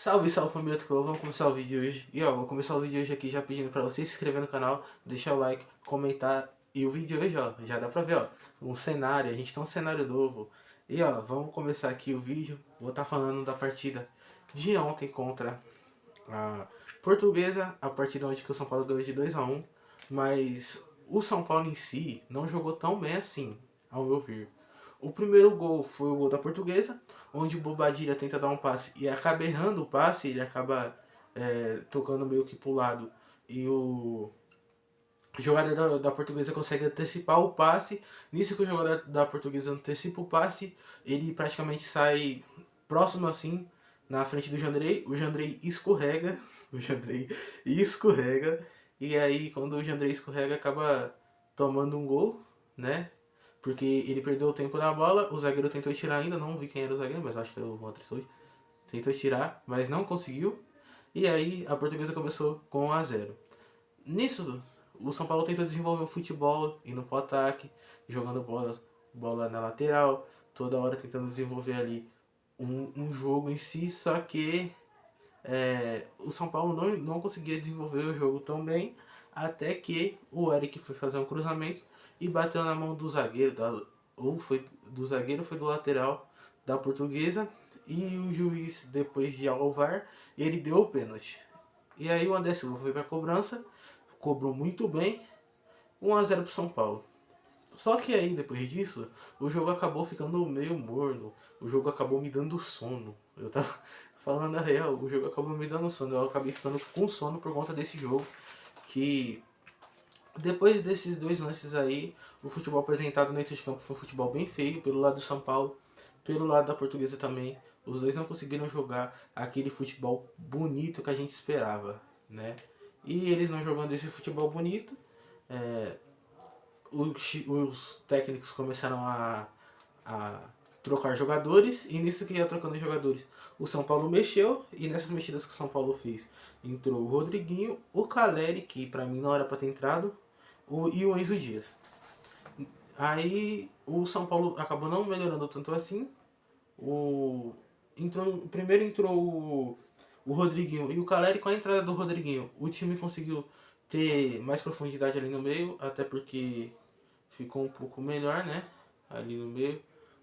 Salve, salve família Tricolor, vamos começar o vídeo hoje. E ó, vou começar o vídeo hoje aqui já pedindo pra você se inscrever no canal, deixar o like, comentar. E o vídeo hoje, ó, já dá pra ver, ó, um cenário, a gente tem um cenário novo. E ó, vamos começar aqui o vídeo, vou estar falando da partida de ontem contra a Portuguesa, a partida onde que o São Paulo ganhou de 2-1. Mas o São Paulo em si não jogou tão bem assim, ao meu ver. O primeiro gol foi o gol da Portuguesa, onde o Bobadilha tenta dar um passe e acaba errando o passe, ele acaba tocando meio que pro lado. E o jogador da Portuguesa consegue antecipar o passe. Nisso que o jogador da Portuguesa antecipa o passe, ele praticamente sai próximo assim, na frente do Jandrei. O Jandrei escorrega, o Jandrei escorrega. E aí quando o Jandrei escorrega acaba tomando um gol, né? Porque ele perdeu o tempo na bola, o zagueiro tentou tirar ainda, não vi quem era o zagueiro, mas acho que era o Juan Tressoy. Tentou tirar, mas não conseguiu. E aí a Portuguesa começou com 1-0. Nisso, o São Paulo tentou desenvolver o futebol, indo pro ataque, jogando bola na lateral, toda hora tentando desenvolver ali um jogo em si, só que o São Paulo não conseguia desenvolver o jogo tão bem, até que o Eric foi fazer um cruzamento e bateu na mão do zagueiro, ou foi do zagueiro, foi do lateral da Portuguesa, e o juiz, depois de ao VAR, ele deu o pênalti. E aí o André Silva foi para a cobrança, cobrou muito bem, 1-0 pro São Paulo. Só que aí, depois disso, o jogo acabou ficando meio morno. O jogo acabou me dando sono. Eu tava falando a real, o jogo acabou me dando sono. Eu acabei ficando com sono por conta desse jogo. Que depois desses dois lances aí, o futebol apresentado dentro de campo foi um futebol bem feio, pelo lado do São Paulo, pelo lado da Portuguesa também. Os dois não conseguiram jogar aquele futebol bonito que a gente esperava, né? E eles não jogando esse futebol bonito, é, os técnicos começaram a trocar jogadores, e nisso que ia trocando jogadores, o São Paulo mexeu, e nessas mexidas que o São Paulo fez, entrou o Rodriguinho, o Caleri, que pra mim não era pra ter entrado, e o Enzo Dias. Aí o São Paulo acabou não melhorando tanto assim. Primeiro entrou o Rodriguinho e o Caleri. Com a entrada do Rodriguinho, o time conseguiu ter mais profundidade ali no meio, até porque ficou um pouco melhor, né? Ali no meio,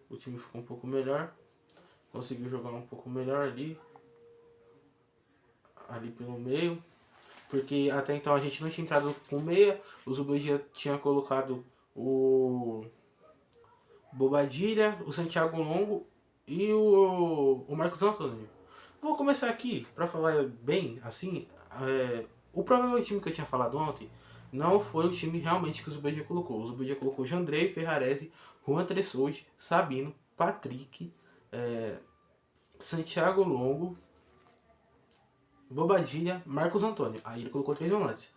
o time ficou um pouco melhor, conseguiu jogar um pouco melhor ali pelo meio, porque até então a gente não tinha entrado com meia, o Zubedia tinha colocado o Bobadilha, o Santiago Longo e o Marcos Antônio. Vou começar aqui para falar bem assim. O problema do time que eu tinha falado ontem não foi o time realmente que o Zubedia colocou. O Zubedia colocou Jandrei, Ferrarese, Juan Tressoldi, Sabino, Patrick, Santiago Longo, Bobadilha, Marcos Antônio. Aí ele colocou 3 volantes: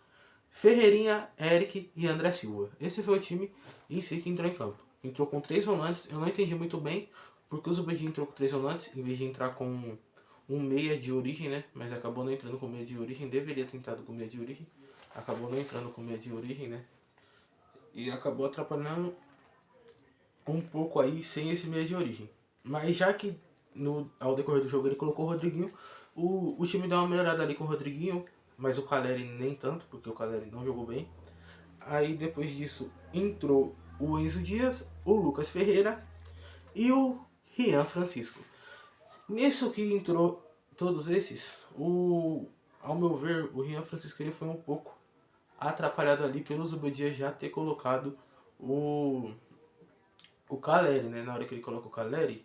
Ferreirinha, Eric e André Silva. Esse foi o time em si que entrou em campo. Entrou com 3 volantes. Eu não entendi muito bem porque o Zubedia entrou com 3 volantes em vez de entrar com um meia de origem, né? Mas acabou não entrando com meia de origem. Deveria ter entrado com meia de origem. Acabou não entrando com meia de origem, né? E acabou atrapalhando um pouco aí sem esse meia de origem. Mas já que ao decorrer do jogo ele colocou o Rodriguinho, o time deu uma melhorada ali com o Rodriguinho, mas o Caleri nem tanto, porque o Caleri não jogou bem. Aí depois disso entrou o Enzo Dias, o Lucas Ferreira e o Rian Francisco. Nisso que entrou todos esses, ao meu ver, o Rian Francisco ele foi um pouco atrapalhado ali pelo Zubedia já ter colocado o Caleri, né? Na hora que ele coloca o Caleri,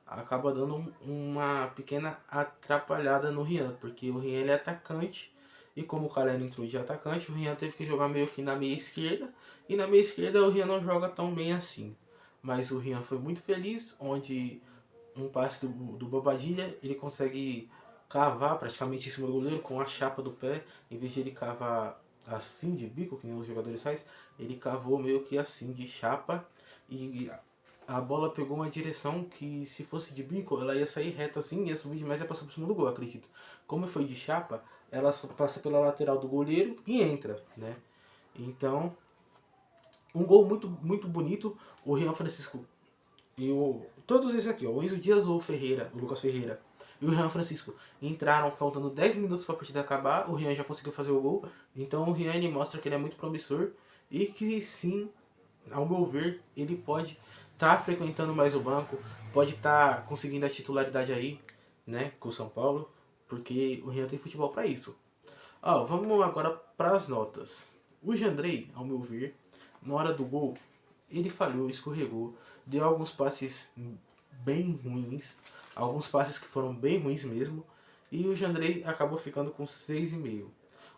acaba dando uma pequena atrapalhada no Rian, porque o Rian ele é atacante, e como o Caleri entrou de atacante, o Rian teve que jogar meio que na meia esquerda, e na meia esquerda o Rian não joga tão bem assim. Mas o Rian foi muito feliz, onde um passe do Bobadilha, ele consegue cavar praticamente em cima do goleiro com a chapa do pé, em vez de ele cavar assim de bico, que nem os jogadores fazem, ele cavou meio que assim de chapa, e a bola pegou uma direção que, se fosse de bico, ela ia sair reta assim, ia subir demais e ia passar por cima do gol, acredito. Como foi de chapa, ela só passa pela lateral do goleiro e entra, né? Então, um gol muito, muito bonito. O Rian Francisco todos esses aqui, ó, o Enzo Dias, o Ferreira, o Lucas Ferreira, e o Rian Francisco entraram faltando 10 minutos para a partida acabar, o Rian já conseguiu fazer o gol, então o Rian ele mostra que ele é muito promissor e que sim, ao meu ver, ele pode estar frequentando mais o banco, pode estar conseguindo a titularidade aí, né, com o São Paulo, porque o Rian tem futebol para isso. Ó, vamos agora para as notas. O Jandrei, ao meu ver, na hora do gol, ele falhou, escorregou, deu alguns passes bem ruins, alguns passes que foram bem ruins mesmo, e o Jandrei acabou ficando com 6,5.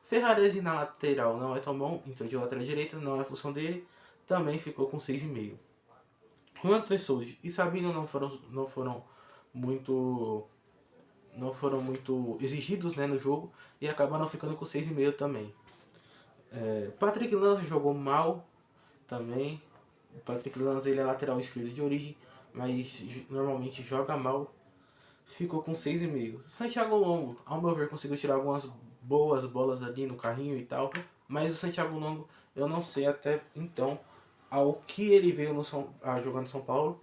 Ferrarese na lateral não é tão bom, entrou de lateral direita, não é a função dele, também ficou com 6,5. Juan Tresoude e Sabino não foram muito não foram muito exigidos, né, no jogo e acabaram ficando com 6,5 também. Patrick Lanza jogou mal também. O Patrick Lanza ele é lateral esquerdo de origem, mas normalmente joga mal. Ficou com 6,5. Santiago Longo, ao meu ver, conseguiu tirar algumas boas bolas ali no carrinho e tal, mas o Santiago Longo eu não sei até então ao que ele veio a jogar no São Paulo.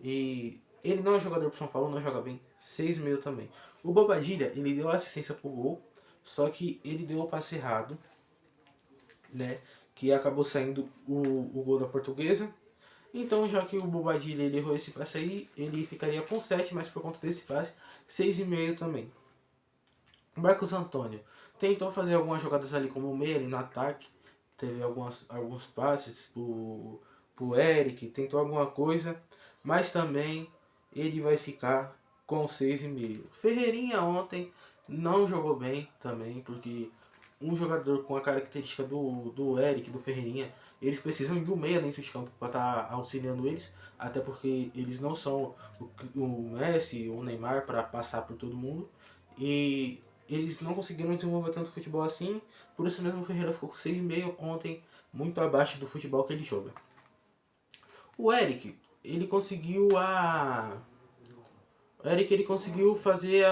E ele não é jogador pro São Paulo, não joga bem. 6,5 também. O Bobadilha, ele deu assistência pro gol, só que ele deu o passe errado, né? Que acabou saindo o gol da Portuguesa. Então, já que o Bobadilha ele errou esse passe aí, ele ficaria com 7, mas por conta desse passe, 6,5 também. O Marcos Antônio tentou fazer algumas jogadas ali como meia ali no ataque, teve alguns passes pro Eric, tentou alguma coisa, mas também ele vai ficar com 6,5. Ferreirinha ontem não jogou bem também, porque um jogador com a característica do Eric, do Ferreirinha, eles precisam de um meia dentro de campo para estar auxiliando eles, até porque eles não são o Messi, o Neymar para passar por todo mundo, e eles não conseguiram desenvolver tanto futebol assim, por isso mesmo o Ferreira ficou com 6,5 ontem, muito abaixo do futebol que ele joga. O Eric, ele conseguiu a... O Eric ele conseguiu fazer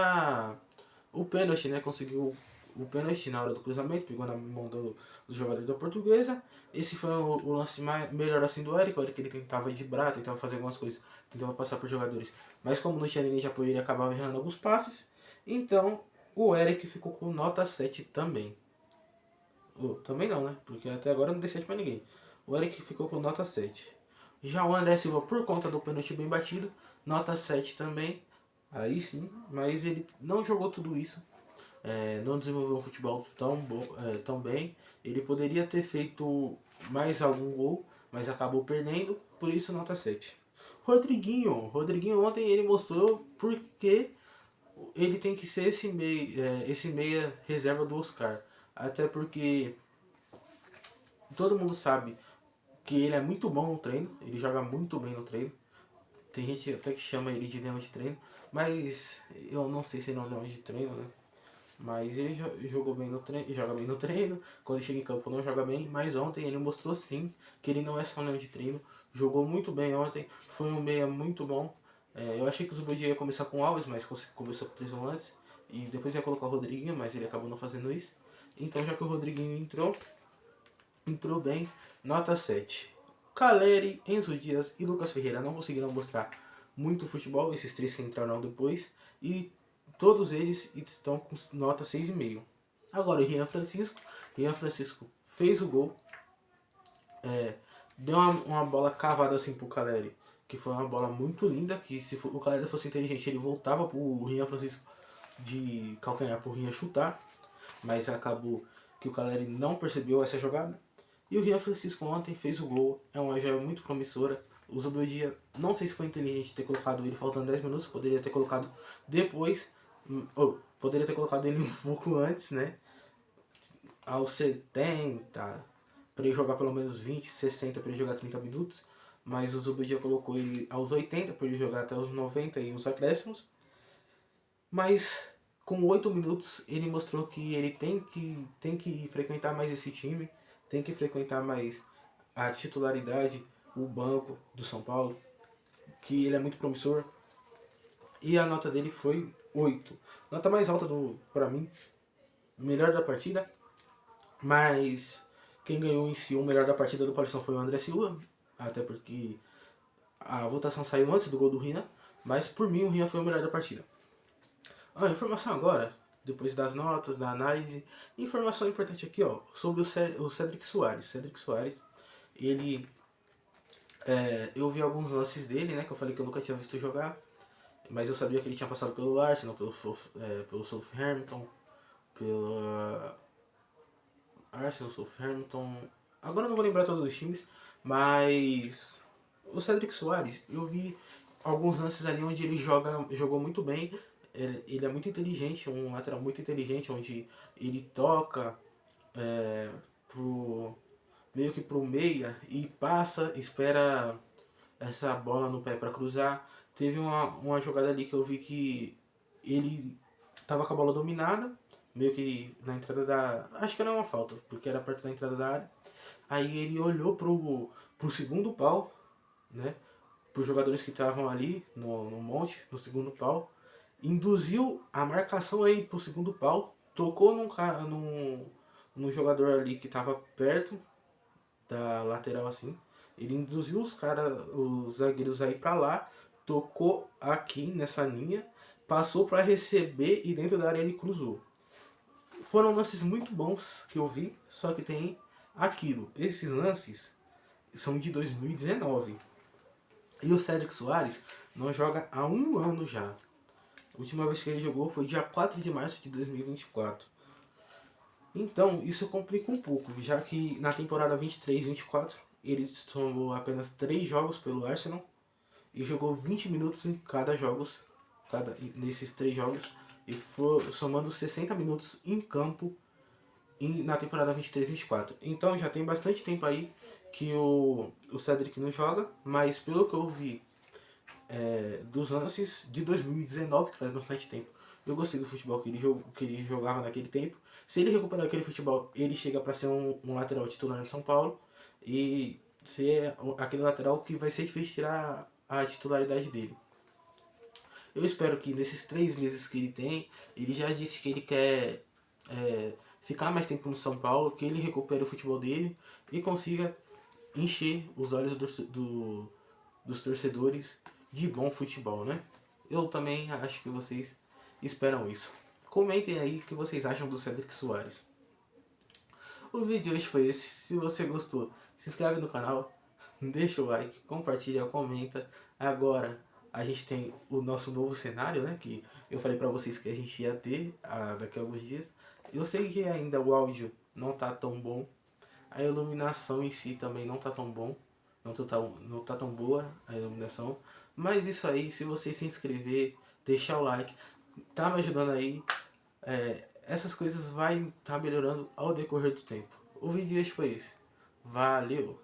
o pênalti, né? Conseguiu o pênalti na hora do cruzamento, pegou na mão do jogador da Portuguesa. Esse foi o lance melhor assim do Eric. O Eric ele tentava driblar, tentava fazer algumas coisas, tentava passar por jogadores. Mas como não tinha ninguém de apoio, ele acabava errando alguns passes. Então, o Eric ficou com nota 7 também. Também não, né? Porque até agora eu não dei 7 pra ninguém. O Eric ficou com nota 7. Já o André Silva, por conta do pênalti bem batido, nota 7 também. Aí sim, mas ele não jogou tudo isso. Não desenvolveu um futebol tão bem. Ele poderia ter feito mais algum gol, mas acabou perdendo, por isso nota 7. Rodriguinho ontem ele mostrou porque ele tem que ser esse meia reserva do Oscar. Até porque todo mundo sabe que ele é muito bom no treino, ele joga muito bem no treino. Tem gente até que chama ele de leão de treino, mas eu não sei se ele é um leão de treino, né? Mas ele jogou bem no treino, joga bem no treino, quando chega em campo não joga bem, mas ontem ele mostrou sim que ele não é só um leão de treino, jogou muito bem ontem, foi um meia muito bom. Eu achei que o Zubodia ia começar com o Alves, mas começou com 3 volantes, e depois ia colocar o Rodriguinho, mas ele acabou não fazendo isso. Então já que o Rodriguinho entrou bem, nota 7. Caleri, Enzo Dias e Lucas Ferreira não conseguiram mostrar muito futebol, esses três que entraram depois, e todos eles estão com nota 6,5. Agora o Rian Francisco fez o gol, deu uma bola cavada assim pro Caleri, que foi uma bola muito linda, que se o Caleri fosse inteligente ele voltava pro Rian Francisco de calcanhar pro Rian chutar, mas acabou que o Caleri não percebeu essa jogada. E o Rian Francisco ontem fez o gol, é uma joia muito promissora. O Zubeldia, não sei se foi inteligente ter colocado ele faltando 10 minutos, poderia ter colocado depois, ou poderia ter colocado ele um pouco antes, né? Aos 70, para ele jogar pelo menos 20, 60 para ele jogar 30 minutos. Mas o Zubeldia colocou ele aos 80 para ele jogar até os 90 e os acréscimos. Mas com 8 minutos ele mostrou que ele tem que frequentar mais esse time, tem que frequentar mais a titularidade, o banco do São Paulo, que ele é muito promissor. E a nota dele foi 8. Nota mais alta pra mim, melhor da partida. Mas quem ganhou em si o melhor da partida do Paulistão foi o André Silva, até porque a votação saiu antes do gol do Rian, mas por mim o Rian foi o melhor da partida. Informação agora, depois das notas, da análise. Informação importante aqui, ó, sobre o Cedric Soares. Cedric Soares, ele... eu vi alguns lances dele, né, que eu falei que eu nunca tinha visto jogar. Mas eu sabia que ele tinha passado pelo Arsenal, pelo Southampton, pelo Arsenal, Southampton... Agora eu não vou lembrar todos os times, mas... O Cedric Soares, eu vi alguns lances ali onde ele jogou muito bem. Ele é muito inteligente, um lateral muito inteligente, onde ele toca pro, meio que pro meia e passa, espera essa bola no pé para cruzar. Teve uma jogada ali que eu vi que ele tava com a bola dominada, meio que na entrada da... Acho que era uma falta, porque era perto da entrada da área. Aí ele olhou pro segundo pau, né? Para os jogadores que estavam ali no monte, no segundo pau, induziu a marcação aí pro segundo pau, tocou num jogador ali que estava perto da lateral assim, ele induziu os zagueiros aí para lá, tocou aqui nessa linha, passou para receber e dentro da área ele cruzou. Foram lances muito bons que eu vi, só que tem aquilo, esses lances são de 2019. E o Cedric Soares não joga há um ano já. A última vez que ele jogou foi dia 4 de março de 2024. Então, isso complica um pouco, já que na temporada 23-24 ele tomou apenas 3 jogos pelo Arsenal e jogou 20 minutos em nesses 3 jogos, e foi somando 60 minutos em campo na temporada 23-24. Então já tem bastante tempo aí que o Cedric não joga, mas pelo que eu vi dos lances de 2019, que faz bastante tempo, eu gostei do futebol que ele jogava naquele tempo. Se ele recuperar aquele futebol, ele chega para ser um lateral titular de São Paulo e ser aquele lateral que vai ser difícil tirar a titularidade dele. Eu espero que nesses 3 meses que ele tem, ele já disse que ele quer ficar mais tempo no São Paulo, que ele recupere o futebol dele e consiga encher os olhos dos torcedores de bom futebol, né? Eu também acho que vocês esperam isso. Comentem aí o que vocês acham do Cedric Soares. O vídeo de hoje foi esse. Se você gostou, se inscreve no canal, deixa o like, compartilha, comenta. Agora a gente tem o nosso novo cenário, né? Que eu falei pra vocês que a gente ia ter daqui a alguns dias. Eu sei que ainda o áudio não tá tão bom. A iluminação em si também não tá tão bom. Não tá tão boa a iluminação. Mas isso aí, se você se inscrever, deixar o like, tá me ajudando aí. Essas coisas vai estar melhorando ao decorrer do tempo. O vídeo de hoje foi esse. Valeu!